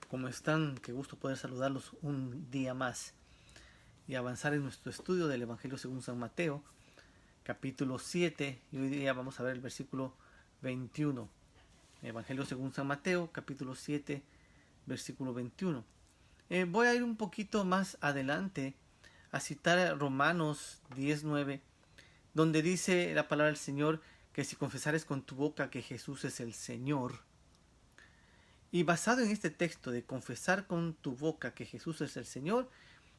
¿Cómo están? Qué gusto poder saludarlos un día más y avanzar en nuestro estudio del Evangelio según San Mateo, capítulo 7, y hoy día vamos a ver el versículo 21. Evangelio según San Mateo, capítulo 7, versículo 21. Voy a ir un poquito más adelante a citar Romanos 19, donde dice la palabra del Señor que si confesares con tu boca que Jesús es el Señor. Y basado en este texto de confesar con tu boca que Jesús es el Señor,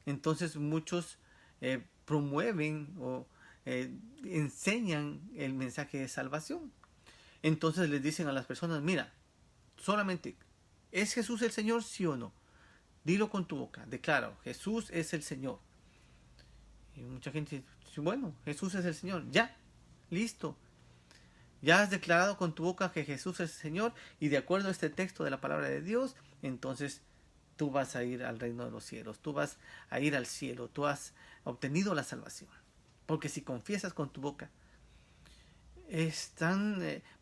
entonces muchos promueven o enseñan el mensaje de salvación. Entonces les dicen a las personas, mira, solamente, ¿es Jesús el Señor, sí o no? Dilo con tu boca, declara, Jesús es el Señor. Y mucha gente dice, bueno, Jesús es el Señor, ya, listo. Ya has declarado con tu boca que Jesús es el Señor y de acuerdo a este texto de la palabra de Dios, entonces tú vas a ir al reino de los cielos, tú vas a ir al cielo, tú has obtenido la salvación. Porque si confiesas con tu boca,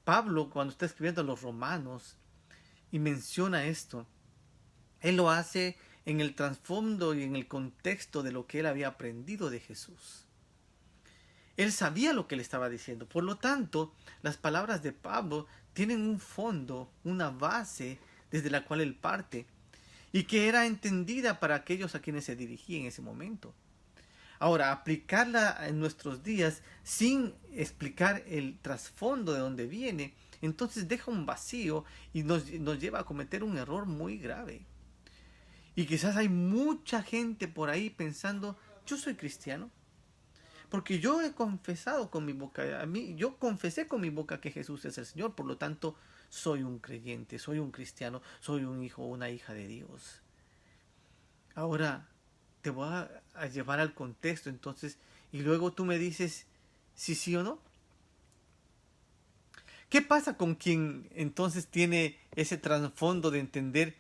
Pablo cuando está escribiendo a los romanos y menciona esto, él lo hace en el trasfondo y en el contexto de lo que él había aprendido de Jesús. Él sabía lo que le estaba diciendo. Por lo tanto, las palabras de Pablo tienen un fondo, una base desde la cual él parte y que era entendida para aquellos a quienes se dirigía en ese momento. Ahora, aplicarla en nuestros días sin explicar el trasfondo de dónde viene, entonces deja un vacío y nos lleva a cometer un error muy grave. Y quizás hay mucha gente por ahí pensando, yo soy cristiano, porque yo he confesado con mi boca, yo confesé con mi boca que Jesús es el Señor, por lo tanto soy un creyente, soy un cristiano, soy un hijo o una hija de Dios. Ahora te voy a llevar al contexto entonces y luego tú me dices si sí o no. ¿Qué pasa con quien entonces tiene ese trasfondo de entender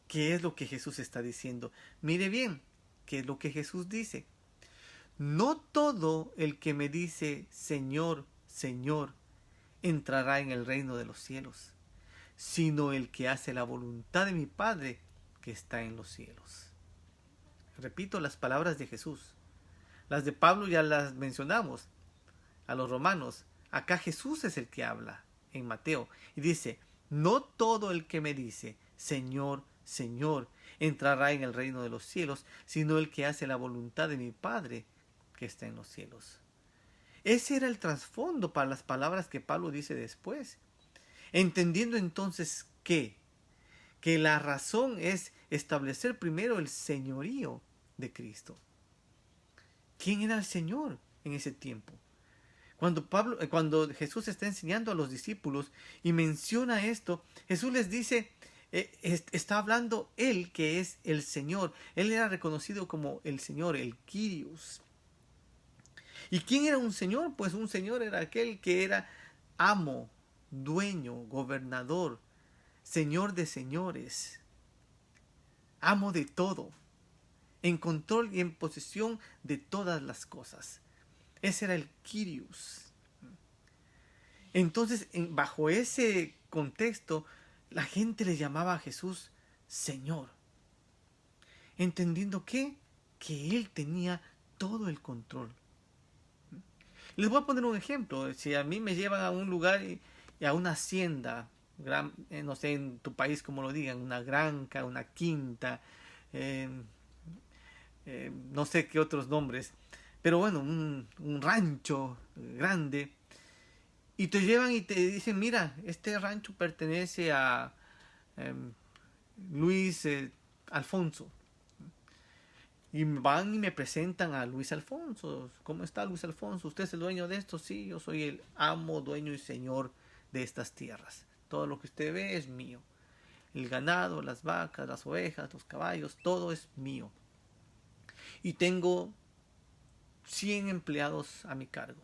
qué es lo que Jesús está diciendo? Mire bien, qué es lo que Jesús dice. No todo el que me dice Señor, Señor, entrará en el reino de los cielos, sino el que hace la voluntad de mi Padre que está en los cielos. Repito las palabras de Jesús. Las de Pablo ya las mencionamos a los romanos. Acá Jesús es el que habla en Mateo y dice, no todo el que me dice Señor, Señor, entrará en el reino de los cielos, sino el que hace la voluntad de mi Padre que está en los cielos. Ese era el trasfondo para las palabras que Pablo dice después. Entendiendo entonces que la razón es establecer primero el señorío de Cristo. ¿Quién era el Señor en ese tiempo? Cuando Jesús está enseñando a los discípulos y menciona esto, Jesús les dice, está hablando Él que es el Señor. Él era reconocido como el Señor, el Kyrios. ¿Y quién era un señor? Pues un señor era aquel que era amo, dueño, gobernador, señor de señores, amo de todo, en control y en posesión de todas las cosas. Ese era el Kyrios. Entonces, bajo ese contexto, la gente le llamaba a Jesús Señor, entendiendo que Él tenía todo el control. Les voy a poner un ejemplo. Si a mí me llevan a un lugar y a una hacienda, no sé en tu país como lo digan, una granja, una quinta, no sé qué otros nombres, pero bueno, un rancho grande, y te llevan y te dicen, mira, este rancho pertenece a Luis Alfonso. Y van y me presentan a Luis Alfonso. ¿Cómo está Luis Alfonso? ¿Usted es el dueño de esto? Sí, yo soy el amo, dueño y señor de estas tierras. Todo lo que usted ve es mío. El ganado, las vacas, las ovejas, los caballos, todo es mío. Y tengo 100 empleados a mi cargo.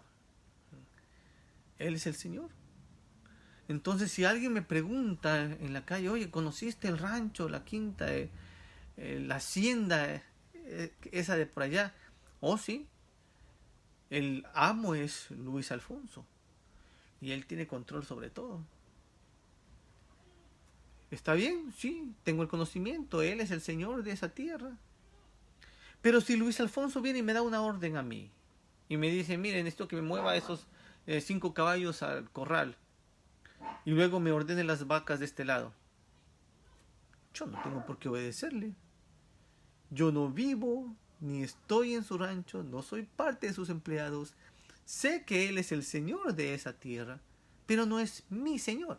Él es el Señor. Entonces, si alguien me pregunta en la calle, oye, ¿conociste el rancho, la quinta, la hacienda, esa de por allá? Oh, sí. El amo es Luis Alfonso. Y él tiene control sobre todo. Está bien, sí, tengo el conocimiento, Él es el Señor de esa tierra. Pero si Luis Alfonso viene y me da una orden a mí, y me dice, miren, esto que me mueva esos 5 caballos al corral, y luego me ordene las vacas de este lado, yo no tengo por qué obedecerle. Yo no vivo, ni estoy en su rancho, no soy parte de sus empleados. Sé que Él es el Señor de esa tierra, pero no es mi Señor.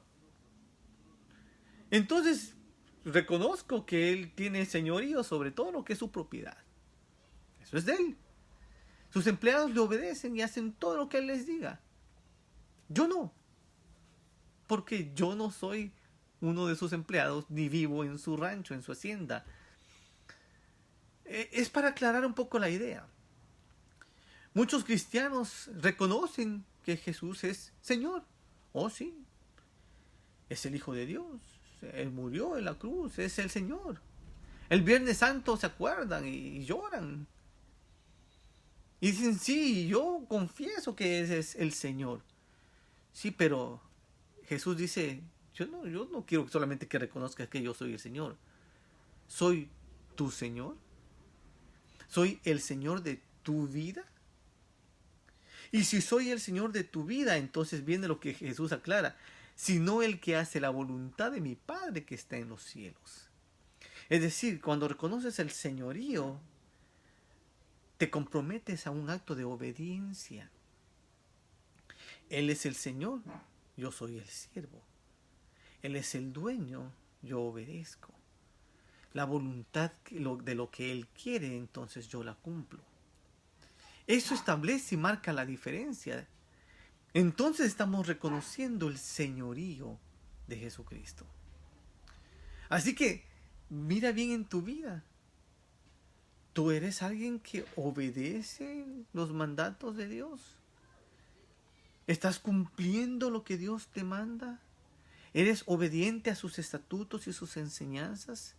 Entonces, reconozco que Él tiene señorío sobre todo lo que es su propiedad. Eso es de Él. Sus empleados le obedecen y hacen todo lo que Él les diga. Yo no, porque yo no soy uno de sus empleados, ni vivo en su rancho, en su hacienda. Es para aclarar un poco la idea. Muchos cristianos reconocen que Jesús es Señor. Oh, sí, es el Hijo de Dios. Él murió en la cruz, es el Señor. El Viernes Santo se acuerdan y lloran. Y dicen, sí, yo confieso que ese es el Señor. Sí, pero Jesús dice, yo no quiero solamente que reconozcas que yo soy el Señor. Soy tu Señor. Soy el Señor de tu vida. Y si soy el Señor de tu vida, entonces viene lo que Jesús aclara, sino el que hace la voluntad de mi Padre que está en los cielos. Es decir, cuando reconoces el señorío, te comprometes a un acto de obediencia. Él es el Señor, yo soy el siervo. Él es el dueño, yo obedezco. La voluntad de lo que Él quiere, entonces yo la cumplo. Eso establece y marca la diferencia. Entonces estamos reconociendo el señorío de Jesucristo. Así que mira bien en tu vida. ¿Tú eres alguien que obedece los mandatos de Dios? ¿Estás cumpliendo lo que Dios te manda? ¿Eres obediente a sus estatutos y sus enseñanzas?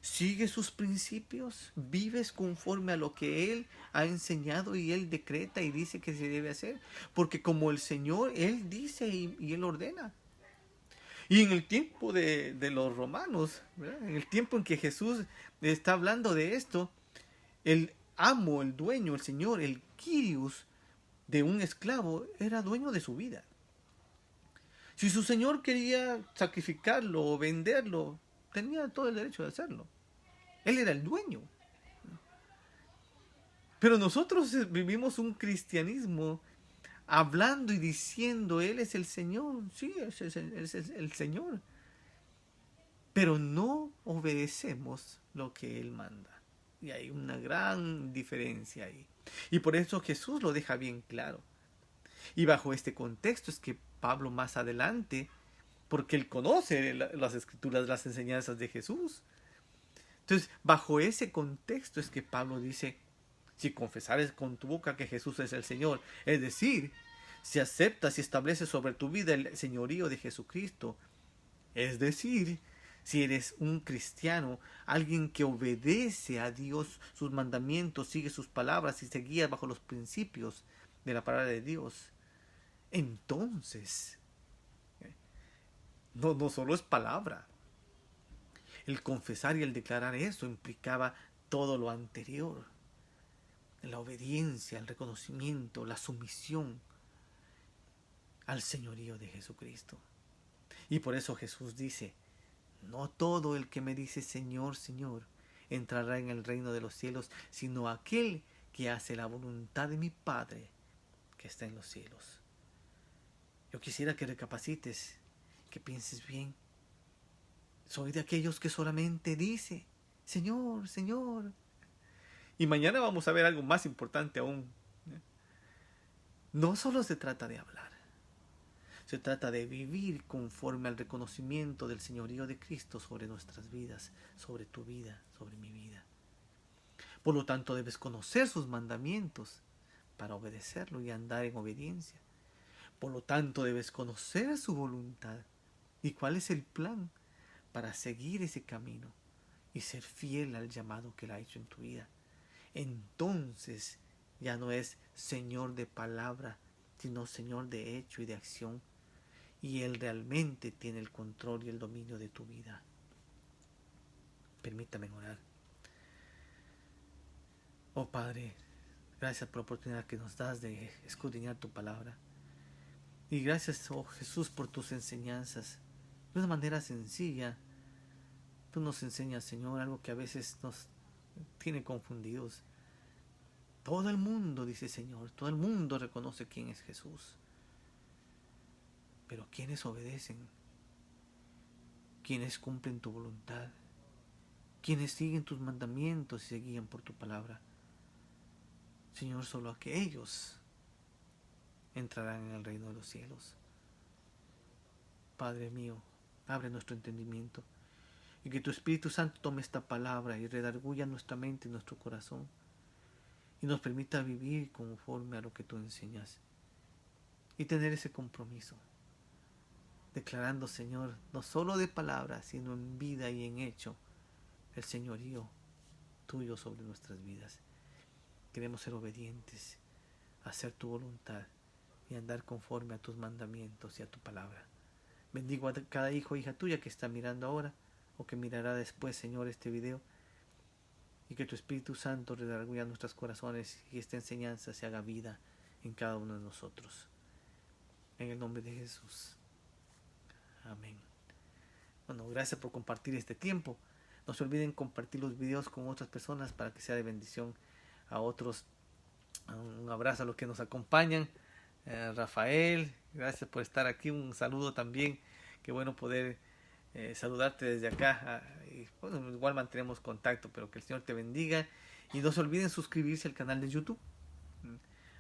¿Sigues sus principios? ¿Vives conforme a lo que Él ha enseñado y Él decreta y dice que se debe hacer? Porque como el Señor, Él dice y Él ordena. Y en el tiempo de los romanos, ¿verdad? En el tiempo en que Jesús está hablando de esto, el amo, el dueño, el Señor, el Kyrios de un esclavo era dueño de su vida. Si su Señor quería sacrificarlo o venderlo, tenía todo el derecho de hacerlo. Él era el dueño. Pero nosotros vivimos un cristianismo hablando y diciendo, Él es el Señor. Sí, es el Señor. Pero no obedecemos lo que Él manda. Y hay una gran diferencia ahí. Y por eso Jesús lo deja bien claro. Y bajo este contexto es que Pablo más adelante, porque él conoce las escrituras, las enseñanzas de Jesús. Entonces, bajo ese contexto es que Pablo dice, si confesares con tu boca que Jesús es el Señor, es decir, si aceptas y estableces sobre tu vida el señorío de Jesucristo, es decir, si eres un cristiano, alguien que obedece a Dios, sus mandamientos, sigue sus palabras y se guía bajo los principios de la palabra de Dios, entonces, no solo es palabra. El confesar y el declarar eso implicaba todo lo anterior. La obediencia, el reconocimiento, la sumisión al señorío de Jesucristo. Y por eso Jesús dice, no todo el que me dice Señor, Señor, entrará en el reino de los cielos, sino aquel que hace la voluntad de mi Padre que está en los cielos. Yo quisiera que recapacites, que pienses bien. Soy de aquellos que solamente dice, Señor, Señor. Y mañana vamos a ver algo más importante aún. No solo se trata de hablar. Se trata de vivir conforme al reconocimiento del señorío de Cristo sobre nuestras vidas, sobre tu vida, sobre mi vida. Por lo tanto, debes conocer sus mandamientos para obedecerlo y andar en obediencia. Por lo tanto, debes conocer su voluntad y cuál es el plan para seguir ese camino y ser fiel al llamado que Él ha hecho en tu vida. Entonces ya no es Señor de palabra, sino Señor de hecho y de acción. Y Él realmente tiene el control y el dominio de tu vida. Permítame orar. Oh Padre, gracias por la oportunidad que nos das de escudriñar tu palabra. Y gracias, oh Jesús, por tus enseñanzas. De una manera sencilla, tú nos enseñas, Señor, algo que a veces nos tiene confundidos. Todo el mundo, dice Señor, todo el mundo reconoce quién es Jesús. Pero ¿quiénes obedecen? ¿Quiénes cumplen tu voluntad? ¿Quiénes siguen tus mandamientos y se guían por tu palabra? Señor, solo aquellos entrarán en el reino de los cielos. Padre mío, abre nuestro entendimiento y que tu Espíritu Santo tome esta palabra y redarguya nuestra mente y nuestro corazón y nos permita vivir conforme a lo que tú enseñas y tener ese compromiso, declarando, Señor, no solo de palabras, sino en vida y en hecho, el señorío tuyo sobre nuestras vidas. Queremos ser obedientes, hacer tu voluntad y andar conforme a tus mandamientos y a tu palabra. Bendigo a cada hijo e hija tuya que está mirando ahora o que mirará después, Señor, este video, y que tu Espíritu Santo redarguya nuestros corazones y esta enseñanza se haga vida en cada uno de nosotros. En el nombre de Jesús. Amén. Bueno, gracias por compartir este tiempo. No se olviden compartir los videos con otras personas para que sea de bendición a otros. Un abrazo a los que nos acompañan. Rafael, gracias por estar aquí. Un saludo también. Qué bueno poder saludarte desde acá. Y, bueno, igual mantenemos contacto, pero que el Señor te bendiga. Y no se olviden suscribirse al canal de YouTube.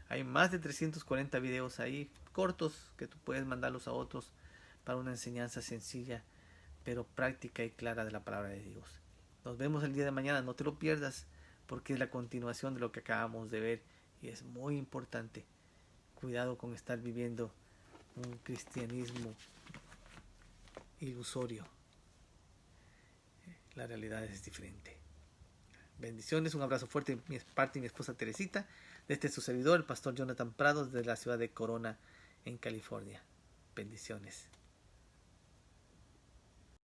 Hay más de 340 videos ahí, cortos, que tú puedes mandarlos a otros para una enseñanza sencilla, pero práctica y clara de la palabra de Dios. Nos vemos el día de mañana, no te lo pierdas, porque es la continuación de lo que acabamos de ver y es muy importante. Cuidado con estar viviendo un cristianismo ilusorio. La realidad es diferente. Bendiciones, un abrazo fuerte de mi parte y mi esposa Teresita, de este su servidor, el pastor Jonathan Prados, de la ciudad de Corona, en California. Bendiciones.